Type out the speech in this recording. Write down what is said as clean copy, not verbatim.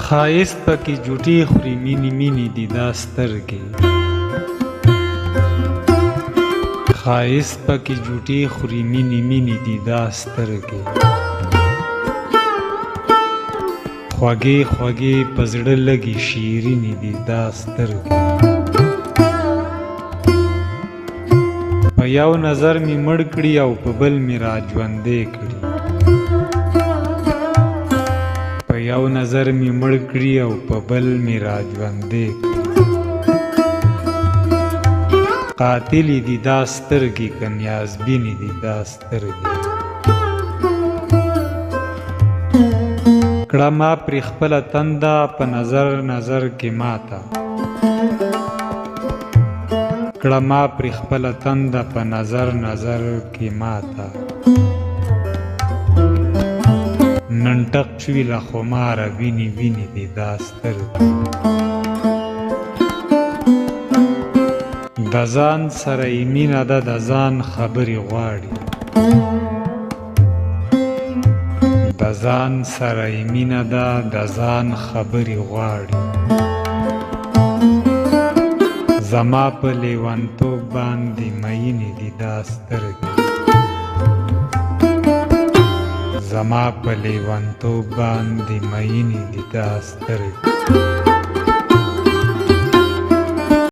ښایست پکې جوټې خوري مینې مینې دي دا سترګې ښایست پکې جوټې خوري مینې مینې دي دا سترګې خوږې خوږې په زړه لګي شیرینې دي دا سترګې په یو نظر مې مړ کړي او په بل مې را ژوندی کړي په یو نظر مې مړ کړي او په بل مې را ژوندی کړي قاتلې دي دا سترګې که نیازبینې دي دا سترګې کړه ما پرې خپله تنده په نظر نظر کې ماته کړه ما پرې خپله تنده په نظر نظر کې ماته نن ټق شوي له خماره وینې وینې دي دا سترګې د ځان سره یې مینه ده د ځان خبرې غواړي د ځان سره یې مینه ده د ځان خبرې غواړي زما په لیونتوب باندې مینې دي دا سترګې زما په لیونتوب باندې مینې دي دا سترګې